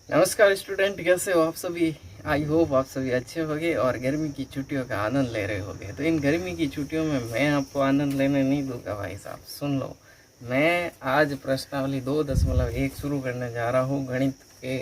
नमस्कार स्टूडेंट, कैसे हो आप सभी। आई होप आप सभी अच्छे होंगे और गर्मी की छुट्टियों का आनंद ले रहे होंगे। तो इन गर्मी की छुट्टियों में मैं आपको आनंद लेने नहीं दूंगा भाई साहब, सुन लो। मैं आज प्रश्नावली 2.1 शुरू करने जा रहा हूँ। गणित के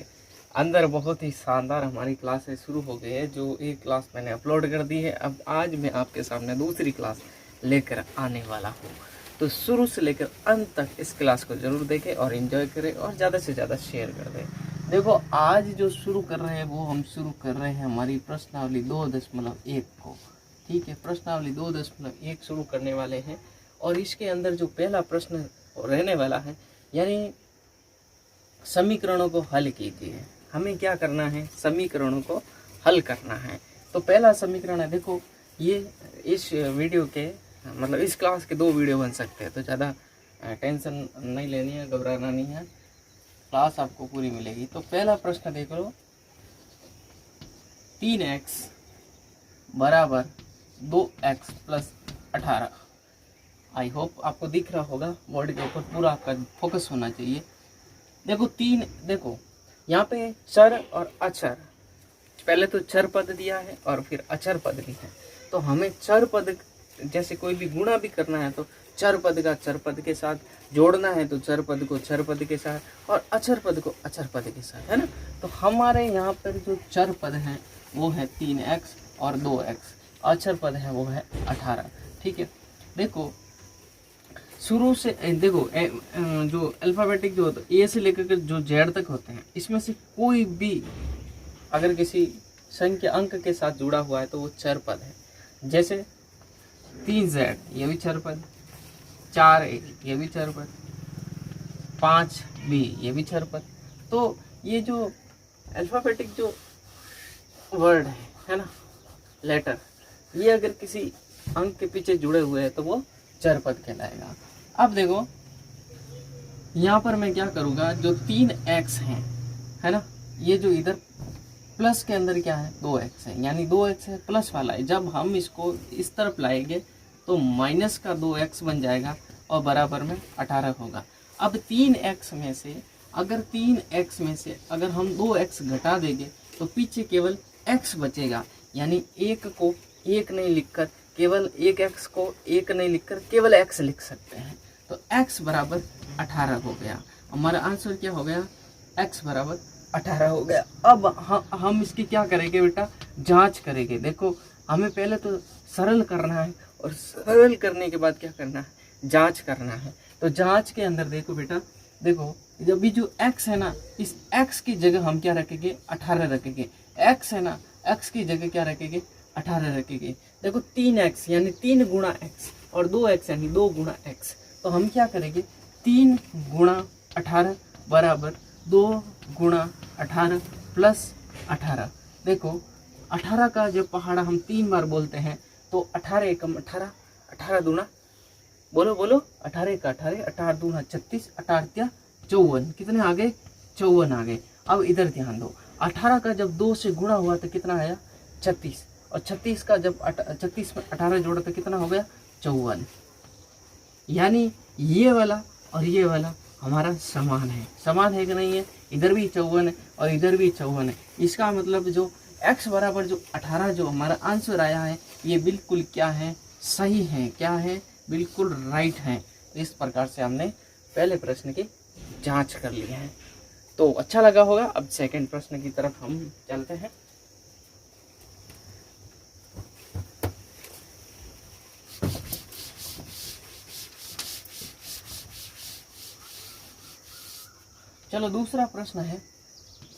अंदर बहुत ही शानदार हमारी क्लासेस शुरू हो गई है। जो एक क्लास मैंने अपलोड कर दी है, अब आज मैं आपके सामने दूसरी क्लास लेकर आने वाला हूँ। तो शुरू से लेकर अंत तक इस क्लास को जरूर देखें और एंजॉय करें और ज़्यादा से ज़्यादा शेयर कर दें। देखो, आज जो शुरू कर रहे हैं वो हम शुरू कर रहे हैं हमारी प्रश्नावली 2.1 को। ठीक है, प्रश्नावली 2.1 शुरू करने वाले हैं और इसके अंदर जो पहला प्रश्न रहने वाला है, यानी समीकरणों को हल कीजिए। हमें क्या करना है, समीकरणों को हल करना है। तो पहला समीकरण है, देखो ये इस वीडियो के मतलब इस क्लास के 2 वीडियो बन सकते हैं, तो ज़्यादा टेंशन नहीं लेनी है, घबराना नहीं है, क्लास आपको पूरी मिलेगी। तो पहला प्रश्न देख लो, 3x बराबर 2x प्लस 18। आई होप आपको दिख रहा होगा, बोर्ड के ऊपर पूरा आपका फोकस होना चाहिए। देखो यहाँ पे चर और अचर, पहले तो चर पद दिया है और फिर अचर पद भी है। तो हमें चर पद जैसे कोई भी गुणा भी करना है तो चर पद का चर पद के साथ जोड़ना है, तो चर पद को चर पद के साथ और अचर पद को अचर पद के साथ, है ना। तो हमारे यहाँ पर जो चर पद है वो है 3x और 2x, अचर पद है वो है 18। ठीक है, देखो शुरू से देखो जो अल्फाबेटिक जो होता है ए से लेकर जो जेड तक होते हैं, इसमें से कोई भी अगर किसी संख्या अंक के साथ जुड़ा हुआ है तो वो चर पद है। जैसे 3z ये भी चर पद, 4a ये भी चर पद, 5b ये भी चर पद। तो ये जो अल्फाबेटिक जो वर्ड है ना, लेटर, ये अगर किसी अंक के पीछे जुड़े हुए हैं तो वो चर पद कहलाएगा। अब देखो यहाँ पर मैं क्या करूँगा, जो 3x है ना, ये जो इधर प्लस के अंदर क्या है 2x है, यानी 2x है प्लस वाला है। जब हम इसको इस तरफ लाएंगे तो माइनस का 2x बन जाएगा और बराबर में 18 होगा। अब 3x में से अगर हम 2x घटा देंगे तो पीछे केवल x बचेगा, यानी एक को एक नहीं लिखकर केवल एक x को एक नहीं लिखकर केवल x लिख सकते हैं। तो x बराबर 18 हो गया। हमारा आंसर क्या हो गया, x बराबर 18 हो गया। अब हम इसकी क्या करेंगे बेटा, जांच करेंगे। देखो हमें पहले तो सरल करना है और सरल करने के बाद क्या करना है, जांच करना है। तो जांच के अंदर देखो बेटा, देखो जब भी जो x है ना, इस x की जगह हम क्या रखेंगे, 18 रखेंगे। x है ना, x की जगह क्या रखेंगे, 18 रखेंगे। देखो 3x यानी 3 गुणा x और 2x यानी 2 गुणा x। तो हम क्या करेंगे, 3 गुणा 18 बराबर 2 गुणा 18 प्लस 18। देखो 18 का जब पहाड़ा हम 3 बार बोलते हैं तो 18 एकम 18, 18 दूना बोलो 18 एक 18, 18 दूना 36, 18 क्या 54, कितने आ गए, 54 आ गए। अब इधर ध्यान दो, 18 का जब 2 से गुणा हुआ तो कितना आया 36, और 36 का जब 36 में 18 जोड़ा तो कितना हो गया 54। यानी ये वाला और ये वाला हमारा समान है कि नहीं है। इधर भी 54 है और इधर भी 54 है। इसका मतलब जो x बराबर जो 18 जो हमारा आंसर आया है ये बिल्कुल क्या है, सही है, क्या है, बिल्कुल राइट है। इस प्रकार से हमने पहले प्रश्न की जांच कर ली है। तो अच्छा लगा होगा। अब सेकंड प्रश्न की तरफ हम चलते हैं। चलो दूसरा प्रश्न है,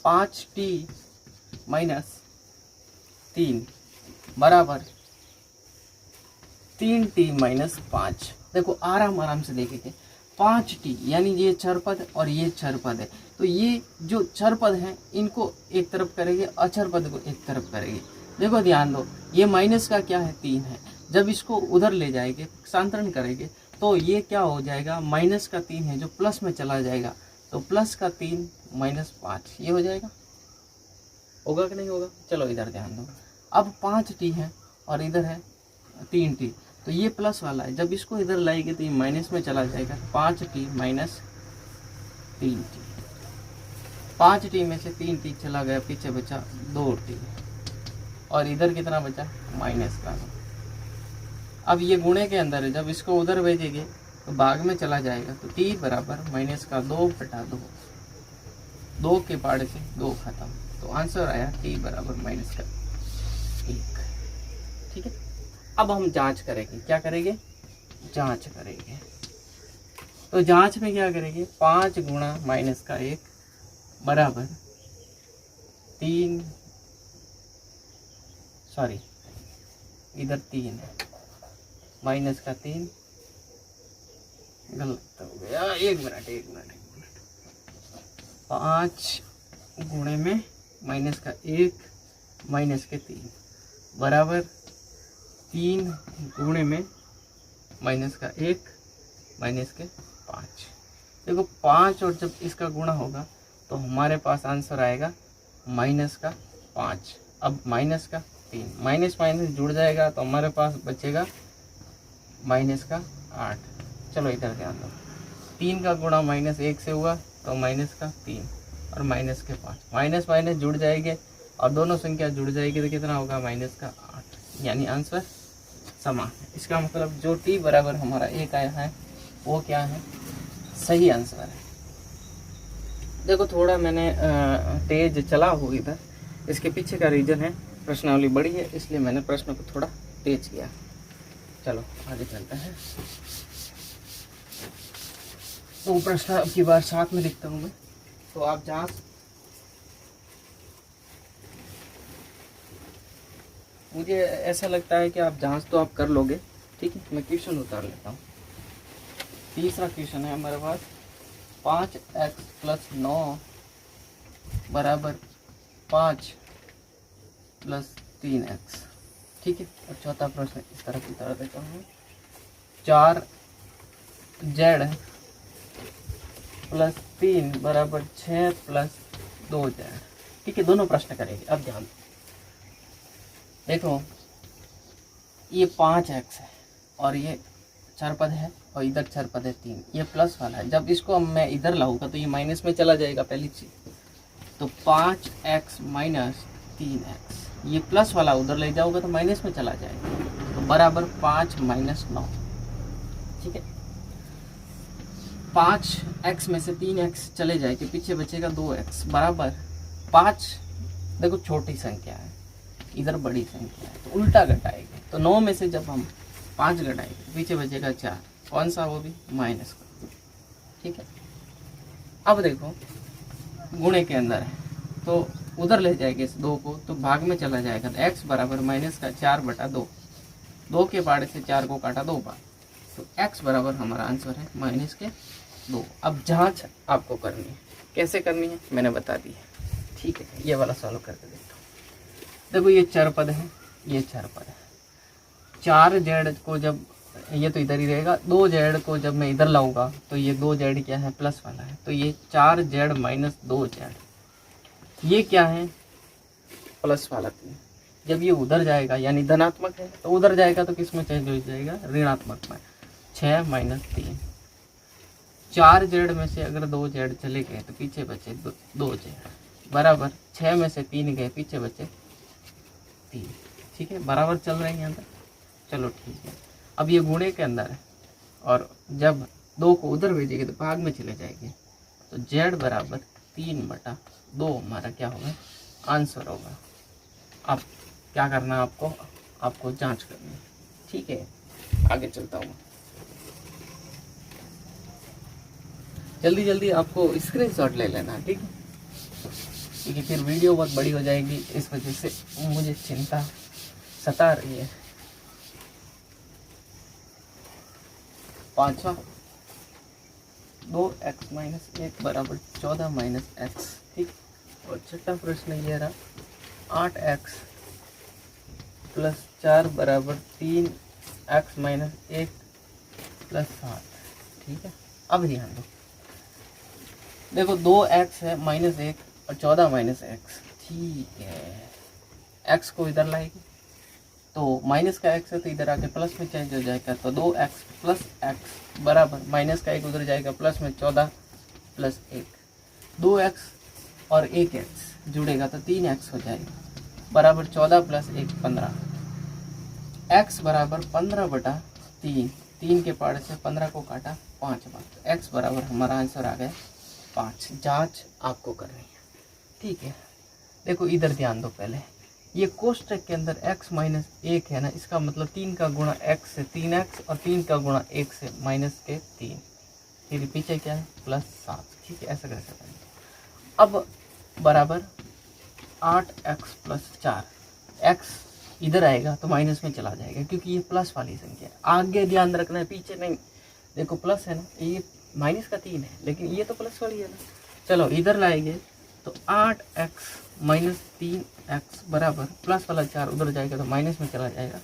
5t माइनस 3 बराबर 3t माइनस 5। देखो आराम से देखेंगे, 5t यानी ये चर पद और ये चर पद है। तो ये जो चर पद हैं इनको एक तरफ करेंगे, अचर पद को एक तरफ करेंगे। देखो ध्यान दो, ये माइनस का क्या है 3 है, जब इसको उधर ले जाएंगे स्थानांतरण करेंगे तो ये क्या हो जाएगा, माइनस का 3 है जो प्लस में चला जाएगा, तो प्लस का 3 माइनस 5 ये हो जाएगा। होगा कि नहीं होगा, चलो इधर ध्यान दो। अब 5t है और इधर है 3t, तो ये प्लस वाला है, जब इसको इधर लाएंगे तो ये माइनस में चला जाएगा, 5t माइनस 3t। 5t में से 3t चला गया, पीछे बचा 2t, और इधर कितना बचा माइनस का 2। अब ये गुणे के अंदर है, जब इसको उधर भेजेंगे तो भाग में चला जाएगा, तो t बराबर माइनस का 2 बटा 2, 2 के पाड़े से 2 खत्म, तो आंसर आया t बराबर माइनस का 1। ठीक है, अब हम जांच करेंगे, क्या करेंगे, जांच करेंगे। तो जांच में क्या करेंगे, 5 गुणा माइनस का 1 बराबर 3, सॉरी इधर 3 है, माइनस का 3, गलत हो गया, एक मिनट 5 गुणे में माइनस का 1 माइनस के 3 बराबर 3 गुणे में माइनस का 1 माइनस के 5। देखो 5 और जब इसका गुणा होगा तो हमारे पास आंसर आएगा माइनस का 5। अब माइनस का 3, माइनस माइनस जुड़ जाएगा तो हमारे पास बचेगा माइनस का 8। चलो इधर ध्यान दो, 3 का गुणा माइनस 1 से हुआ तो माइनस का 3 और माइनस के 5, माइनस माइनस जुड़ जाएंगे और दोनों संख्या जुड़ जाएगी तो कितना होगा माइनस का 8, यानी आंसर समान है। इसका मतलब जो t बराबर हमारा 1 आया है वो क्या है, सही आंसर है। देखो थोड़ा मैंने तेज चला हो इधर, इसके पीछे का रीज़न है प्रश्नावली बड़ी है, इसलिए मैंने प्रश्न को थोड़ा तेज किया। चलो आगे चलते हैं। तो प्रश्न अब की बार साथ में लिखता हूँ मैं, तो आप जांच, मुझे ऐसा लगता है कि आप जांच तो आप कर लोगे। ठीक है, मैं क्वेश्चन उतार लेता हूँ। तीसरा क्वेश्चन है हमारे पास, 5x + 9 बराबर 5 + 3x। ठीक है, और चौथा प्रश्न इस तरफ उतार देता हूँ, 4z + 3 बराबर 6 + 2z। ठीक है, दोनों प्रश्न करेंगे। अब ध्यान देखो, ये 5x है और ये चरपद है और इधर चरपद है 3, ये प्लस वाला है। जब इसको मैं इधर लाऊंगा तो ये माइनस में चला जाएगा पहली चीज, तो 5x - 3x, ये प्लस वाला उधर ले जाओगे तो माइनस में चला जाएगा, तो बराबर 5 - 9। ठीक है, 5x में से 3x चले जाएंगे, पीछे बचेगा 2x बराबर 5। देखो छोटी संख्या है, इधर बड़ी संख्या है, तो उल्टा घटाएंगे, तो 9 में से जब हम 5 घटाएंगे पीछे बचेगा 4, कौन सा, वो भी माइनस का। ठीक है, अब देखो गुणे के अंदर है तो उधर ले जाएंगे इस 2 को, तो भाग में चला जाएगा, तो x बराबर माइनस का 4 बटा 2, 2 के पाड़े से 4 को काटा 2 बार, तो x बराबर हमारा आंसर है माइनस के 2। अब जांच आपको करनी है, कैसे करनी है मैंने बता दी है। ठीक है, ये वाला सॉल्व करके देखता हूँ। देखो ये चरपद है, ये चरपद है, 4z को जब, ये तो इधर ही रहेगा, 2z को जब मैं इधर लाऊंगा तो ये 2z क्या है, प्लस वाला है, तो ये 4z - 2z, ये क्या है, प्लस वाला 3। जब ये उधर जाएगा यानी धनात्मक है, तो उधर जाएगा तो किस में चेंज हो जाएगा, ऋणात्मक में, 6 - 3। 4z में से अगर 2z चले गए तो पीछे बचे 2z बराबर 6 में से 3 गए, पीछे बचे 3। ठीक है, बराबर चल रहे हैं यहाँ तक, चलो ठीक है। अब ये गुणे के अंदर है और जब 2 को उधर भेजेंगे तो भाग में चले जाएंगे, तो z बराबर 3 बटा 2 हमारा क्या होगा, आंसर होगा। अब क्या करना है आपको जांच करनी है। ठीक है, आगे चलता हूँ, जल्दी जल्दी आपको स्क्रीनशॉट ले लेना है। ठीक है, क्योंकि फिर वीडियो बहुत बड़ी हो जाएगी, इस वजह से मुझे चिंता सता रही है। पांचवा, 2x - 1 बराबर 14 - x। ठीक, और छठा प्रश्न ये रहा, 8x + 4 बराबर 3x - 1 + 7। ठीक है, अब ध्यान दो, देखो 2x है -1 और 14 - x। ठीक है, x को इधर लाएगी तो माइनस का x है तो इधर आके प्लस में चेंज हो जाएगा, तो 2x + x बराबर माइनस का 1 उधर जाएगा, प्लस में 14 + 1, 2x और एक एक्स जुड़ेगा तो 3x हो जाएगा, बराबर 14 प्लस 1 15। x बराबर 15/3, 3 के पार्ट से 15 को काटा 5 बार, तो x बराबर हमारा आंसर आ गया 5। जांच आपको करनी है, ठीक है। देखो इधर ध्यान दो, पहले ये कोष्टक के अंदर x माइनस 1 है ना, इसका मतलब 3 का गुणा x से 3x और 3 का गुणा 1 से माइनस के 3, फिर पीछे क्या है प्लस 7, ठीक है। ऐसा कैसे करेंगे, अब बराबर 8x प्लस 4, x इधर आएगा तो माइनस में चला जाएगा क्योंकि ये प्लस वाली संख्या है। आगे ध्यान रखना है, पीछे नहीं। देखो प्लस है ना, ये माइनस का 3 है लेकिन ये तो प्लस वाली है ना। चलो इधर लाएंगे तो 8x माइनस 3x बराबर प्लस वाला 4 उधर जाएगा तो माइनस में चला जाएगा,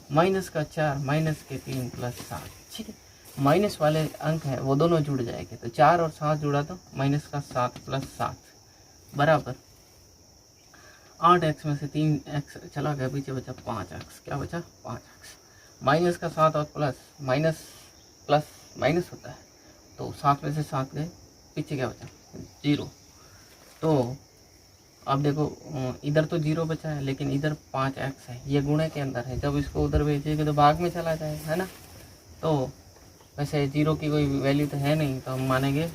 माइनस का 4 माइनस के 3 प्लस 7, ठीक है। माइनस वाले अंक है वो दोनों जुड़ जाएंगे, तो 4 और 7 जुड़ा तो माइनस का 7 प्लस 7 बराबर 8x में से 3x चला गया, पीछे बचा 5x, क्या बचा 5x। माइनस का 7 और प्लस माइनस प्लस माइनस होता है, तो 7 में से 7 गए, पीछे क्या बचा 0। तो अब देखो इधर तो 0 बचा है लेकिन इधर 5x है, ये गुणे के अंदर है, जब इसको उधर भेजेंगे तो भाग में चला जाएगा, है ना। तो वैसे 0 की कोई वैल्यू तो है नहीं, तो हम मानेंगे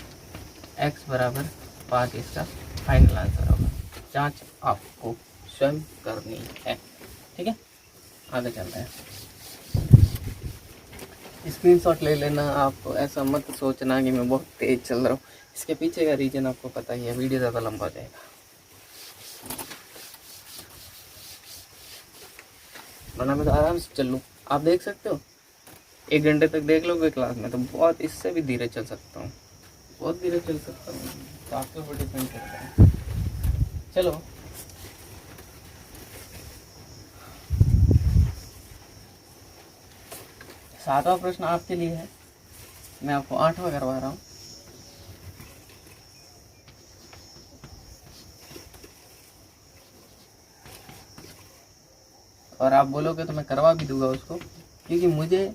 x बराबर 5 इसका फाइनल आंसर होगा। जांच आपको स्वयं करनी है, ठीक है। आगे चलते हैं, स्क्रीनशॉट ले लेना आप, ऐसा मत सोचना कि मैं बहुत तेज चल रहा हूँ। इसके पीछे का रीजन आपको पता ही है, वीडियो ज़्यादा लंबा हो जाएगा। वरना मैं तो आराम से चल लूँ, आप देख सकते हो 1 घंटे तक देख लोगे क्लास में, तो बहुत इससे भी धीरे चल सकता हूँ, बहुत धीरे चल सकता हूँ, तो आपके ऊपर डिपेंड करता है। चलो सातवां प्रश्न आपके लिए है, मैं आपको 8वां करवा रहा हूँ। और आप बोलोगे तो मैं करवा भी दूंगा उसको, क्योंकि मुझे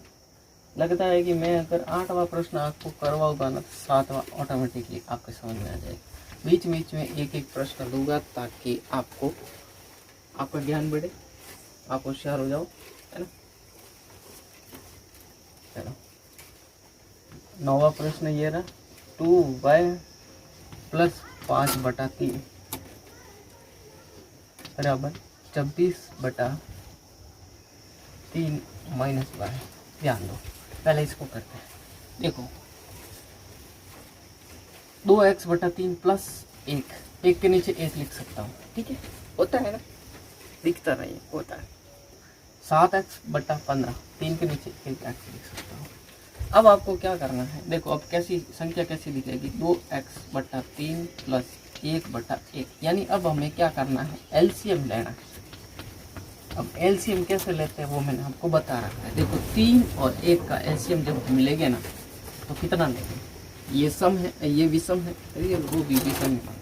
लगता है कि मैं अगर 8वां प्रश्न आपको करवाऊंगा ना तो 7वां ऑटोमेटिकली आपके समझ में आ जाएगा। बीच बीच में एक एक प्रश्न दूंगा ताकि आपका ज्ञान बढ़े, आप होशियार हो जाओ, है ना। चलो 9वां प्रश्न ये रहा, 2y प्लस 5/3 बराबर 26/3 माइनस y। ध्यान दो, पहले इसको करते हैं। देखो 2x/3 प्लस 1 के नीचे 1 लिख सकता हूँ, ठीक है, होता है ना, दिखता नहीं होता है। 7x/15 3 के नीचे 1x लिख सकता हूँ। अब आपको क्या करना है, देखो अब कैसी संख्या कैसी दिखेगी, 2x/3 प्लस 1/1, यानी अब हमें क्या करना है, एलसीएम लेना है। अब एलसीएम कैसे लेते हैं वो मैंने आपको बता रखा है। देखो 3 और 1 का एलसीएम जब हम लेंगे ना तो कितना लेंगे, ये सम है, ये विषम है, ये वो भी विषम है।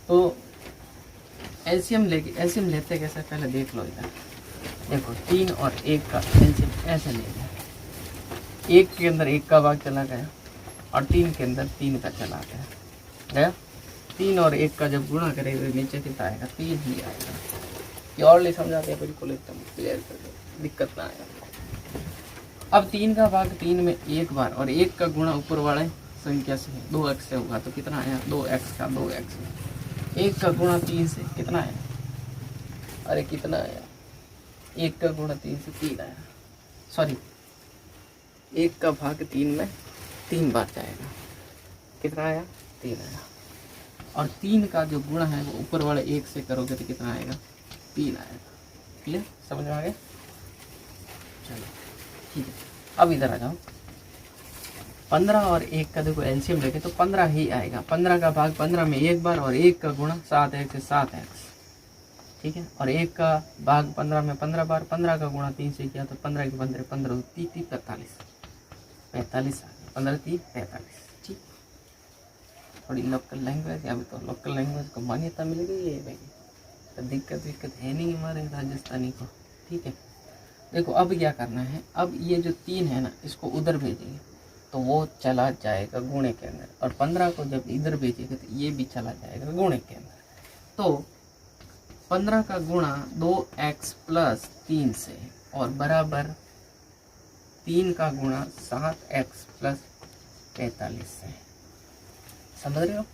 तो एलसीएम लेते कैसे, पहले देख लो इधर। देखो 3 और 1 का एलसीएम ऐसे लेंगे, 1 के अंदर 1 का भाग चला गया और 3 के अंदर 3 का चला गया। 3 और 1 का जब गुणा करेंगे नीचे कितना आएगा, 3 ही आएगा। प्योरली समझाते हैं, बिल्कुल एकदम क्लियर कर दो, दिक्कत ना आएगा। अब 3 का भाग 3 में 1 बार और 1 का गुणा ऊपर वाले संख्या से 2x से होगा, तो कितना आया 2x का 2x। 1 का गुणा 3 से कितना आया, अरे कितना आया, 1 का गुणा 3 से 3 आया, सॉरी 1 का भाग 3 में 3 बार जाएगा, कितना आया 3 आया। और 3 का जो गुणा है वो ऊपर वाले 1 से करोगे तो कितना आएगा 3 आएगा। क्लियर, समझ में आ गया। चलो ठीक है, अब इधर आ जाओ। 15 और 1 का देखो एलसीएम लेके तो 15 ही आएगा। 15 का भाग 15 में 1 बार और 1 का गुणा 7x से 7x, ठीक है। और 1 का भाग 15 में 15 बार, 15 का गुणा 3 से किया तो 15 के 15 15 30 45 45 आ गया, 15 30 45, ठीक। थोड़ी लोकल लैंग्वेज, अभी तो लोकल लैंग्वेज को मान्यता मिल गई है भाई, तो दिक्कत है नहीं हमारे राजस्थानी को, ठीक है। देखो अब क्या करना है, अब ये जो 3 है ना इसको उधर भेजेंगे तो वो चला जाएगा गुणे के अंदर, और 15 को जब इधर भेजेंगे तो ये भी चला जाएगा गुणे के अंदर। तो 15 का गुणा 2x प्लस 3 से और बराबर 3 का गुणा 7x प्लस 45 से। समझ रहे हो?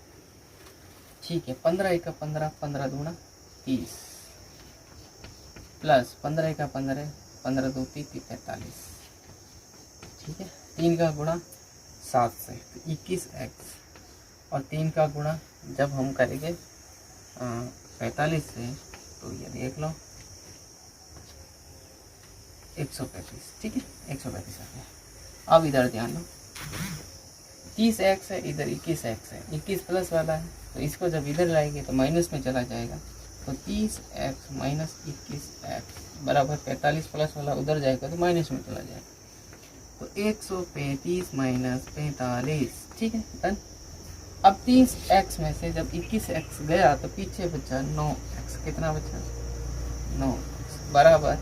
ठीक है, 15 एका 15, 15 दूना 30 प्लस 15 एका 15, 15 दो 30, 45। ठीक है, 3 का गुणा 7 से तो 21x और 3 का गुणा जब हम करेंगे 45 से तो ये देख लो 135। ठीक है, 135 आ गया। अब इधर ध्यान दो, 30x है, इधर 21x है, 21 प्लस वाला है तो इसको जब इधर लाएंगे तो माइनस में चला जाएगा। तो 30x माइनस 21x बराबर 45 प्लस वाला उधर जाएगा तो माइनस में चला जाएगा। तो 135 माइनस 45। ठीक है, डन। अब 30x में से जब 21x गया तो पीछे बचा 9x। कितना बचा? 9x बराबर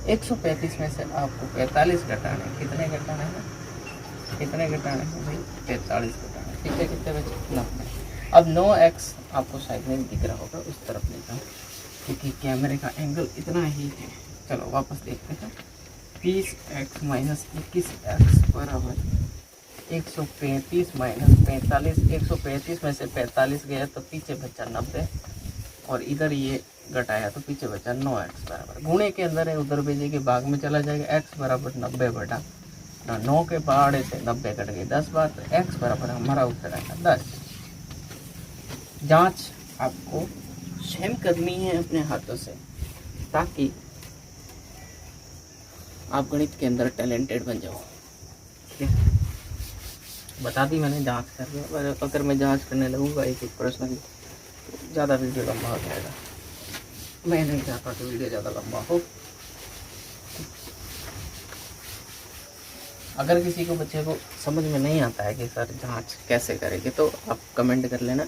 135 में से आपको 45 घटाना है। कितने घटाना है? कितने घटाने हैं भाई? 45 घटाने। पीछे कितने बचे? 90। अब 9x आपको शायद नहीं दिख रहा होगा, उस तरफ ले जाओ क्योंकि कैमरे का एंगल इतना ही है। चलो वापस देखते हैं। 30x माइनस 21x बराबर 135 माइनस 45। 135 में से 45 गया तो पीछे बचा 90 और इधर ये घटाया तो पीछे बचा 9x बराबर। गुणे के अंदर है, उधर भेजेंगे भाग में चला जाएगा। x बराबर 90 बटा 9 के पहाड़े से 90 कट गए 10 बार तो x बराबर हमारा उत्तर आएगा 10। जांच आपको स्वयं करनी है अपने हाथों से ताकि आप गणित के अंदर टैलेंटेड बन जाओ। ठीक है, बता दी मैंने, जांच कर लिया। पर अगर मैं जांच करने लगूंगा एक एक प्रश्न की तो ज़्यादा वीडियो लंबा हो जाएगा। मैं नहीं चाहता कि वीडियो ज़्यादा लंबा हो। अगर किसी को बच्चे को समझ में नहीं आता है कि सर जांच कैसे करेंगे तो आप कमेंट कर लेना,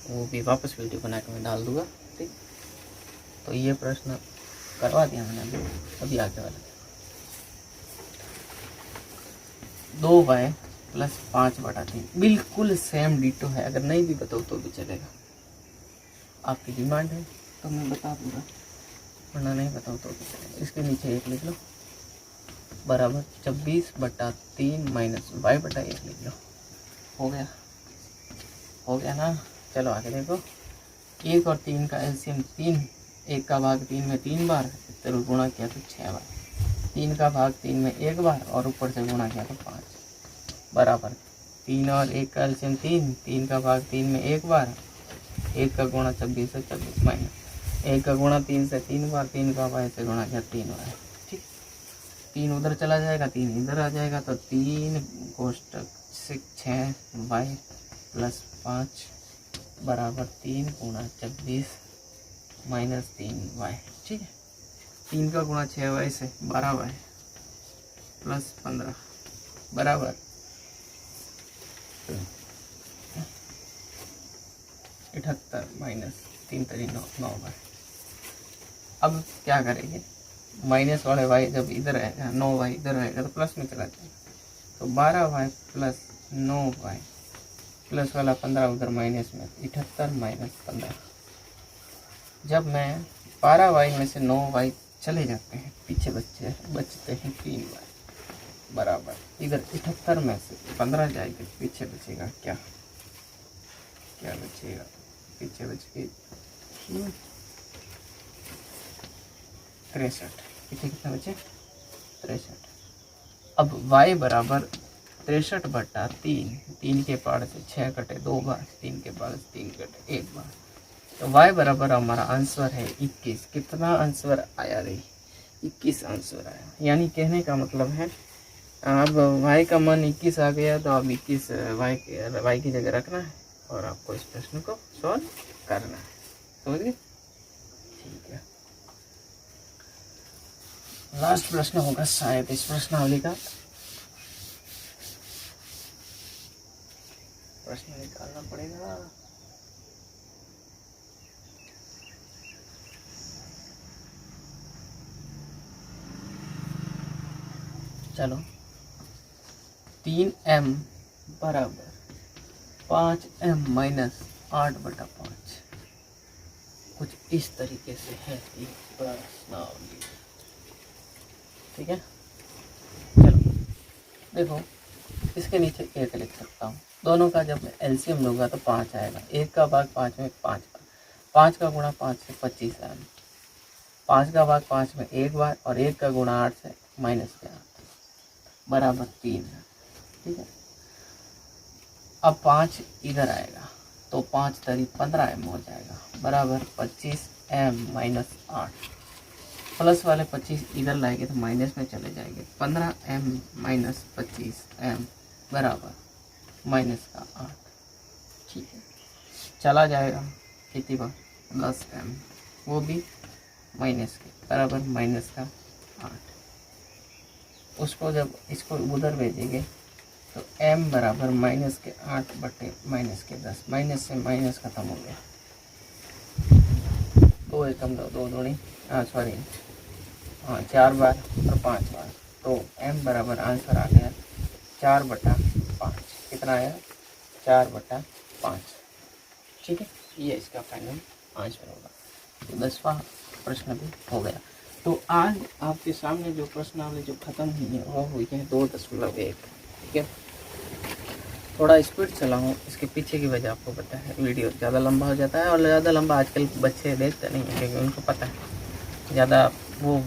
वो भी वापस वीडियो बना के मैं डाल दूंगा। ठीक, तो ये प्रश्न करवा दिया मैंने अभी आगे वाला। 2y प्लस 5 बटा 3 बिल्कुल सेम डिटो है। अगर नहीं भी बताओ तो भी चलेगा, आपकी डिमांड है तो मैं बता दूंगा, वरना नहीं बताओ तो भी चलेगा। इसके नीचे 1 लिख लो बराबर 26 बटा 3 माइनस y बटा 1 लिख लो। हो गया? हो गया ना? चलो आगे देखो। 1 और 3 का एलसीएम 3, 1 का भाग 3 में 3 बार, इधर गुणा किया तो 6 बार। 3 का भाग 3 में 1 बार और ऊपर से गुणा किया तो 5 बराबर 3 और 1 का एलसीएम 3, 3 का भाग 3 में 1 बार, 1 का गुणा 26 से 26 माइनस 1 का गुणा 3 से 3 बार, 3 का y से गुणा किया 3 बार। ठीक, 3 उधर चला जाएगा, 3 इधर आ जाएगा तो 3 कोष्टक 6y प्लस 5 बराबर 3 गुणा 26 माइनस 3y। ठीक है, 3 का गुणा 6y से 12y प्लस 15 बराबर 78 माइनस 3 3 9y। अब क्या करेंगे? माइनस वाले y जब इधर आएगा, 9y इधर आएगा तो प्लस में चला जाएगा। तो 12y प्लस 9y प्लस वाला 15 उधर माइनस में, 78 माइनस 15। जब मैं 12y में से 9y चले जाते हैं, पीछे बचते हैं 3y बराबर इधर 78 में से 15 जाएगा, पीछे बचेगा क्या? क्या बचेगा? पीछे बच के 63। पीछे कितना बचे? 63। अब y बराबर 63 बटा 3, 3 के पार से 6 कटे 2 बार, 3 के पार से 3 कटे 1 बार, तो y बराबर हमारा आंसर है 21। कितना आंसर आया रे? 21 आंसर आया। यानी कहने का मतलब है अब y का मान 21 आ गया तो अब 21 y की जगह रखना है और आपको इस प्रश्न को सॉल्व करना है। समझ गए? ठीक है, लास्ट प्रश्न होगा शायद इस प्रश्नावली का। प्रश्न निकालना पड़ेगा। चलो, 3m बराबर 5m माइनस 8 बटा 5 कुछ इस तरीके से है ये प्रश्नावली। ठीक है, चलो देखो इसके नीचे 1 लिख सकता हूँ। दोनों का जब एलसीएम लूँगा तो 5 आएगा। 1 का भाग 5 में 5 बार, 5 का गुणा 5 से 25 आएगा, 5 का भाग 5 में 1 बार और 1 का गुणा 8 से -8 बराबर 3 है। ठीक है, अब 5 इधर आएगा तो 5 तरी 15m हो जाएगा बराबर 25m - 8। प्लस वाले 25 इधर लाएंगे तो माइनस में चले जाएंगे। 15m - 25m बराबर -8। ठीक है, चला जाएगा कितनी बार 10m, वो भी माइनस के बराबर -8। उसको जब इसको उधर भेजेंगे तो m बराबर -8 बटे -10, माइनस से माइनस खत्म हो गया। 2 एकम 2 दूनी 4 बार और 5 बार, तो m बराबर आंसर आ गया 4/5। कितना आया 4/5। ठीक है, ये इसका फाइनल आंसर होगा। तो 10वां प्रश्न भी हो गया। तो आज आपके सामने जो प्रश्नावली जो खत्म हुई है वो हुई है 2.1। ठीक है, थोड़ा स्पीड चलाऊँ इसके पीछे की वजह आपको पता है, वीडियो ज़्यादा लंबा हो जाता है और ज़्यादा लंबा आजकल बच्चे देखते नहीं हैं क्योंकि उनको पता है ज़्यादा वो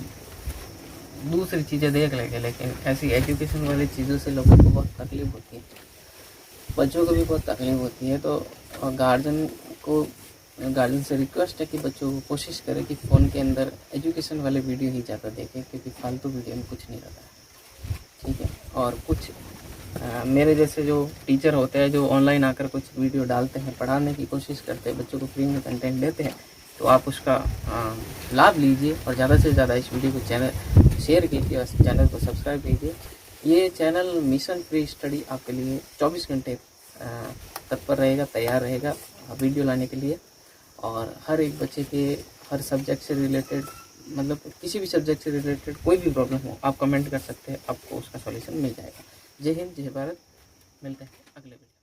दूसरी चीज़ें देख लेंगे, लेकिन ऐसी एजुकेशन वाली चीज़ों से लोगों को बहुत तकलीफ होती है, बच्चों को भी बहुत तकलीफ होती है। तो गार्जियन से रिक्वेस्ट है कि बच्चों को कोशिश करें कि फ़ोन के अंदर एजुकेशन वाले वीडियो ही ज़्यादा देखें, क्योंकि फालतू वीडियो में कुछ नहीं रहता है। ठीक है, और कुछ मेरे जैसे जो टीचर होते हैं जो ऑनलाइन आकर कुछ वीडियो डालते हैं, पढ़ाने की कोशिश करते हैं, बच्चों को फ्री में कंटेंट देते हैं, तो आप उसका लाभ लीजिए और ज़्यादा से ज़्यादा इस वीडियो को चैनल शेयर कीजिए और चैनल को सब्सक्राइब कीजिए। ये चैनल मिशन फ्री स्टडी आपके लिए 24 घंटे तत्पर रहेगा, तैयार रहेगा वीडियो लाने के लिए। और हर एक बच्चे के हर सब्जेक्ट से रिलेटेड, मतलब किसी भी सब्जेक्ट से रिलेटेड कोई भी प्रॉब्लम हो आप कमेंट कर सकते हैं, आपको उसका सॉल्यूशन मिल जाएगा। जय हिंद, जय भारत। मिलते हैं अगले वीडियो।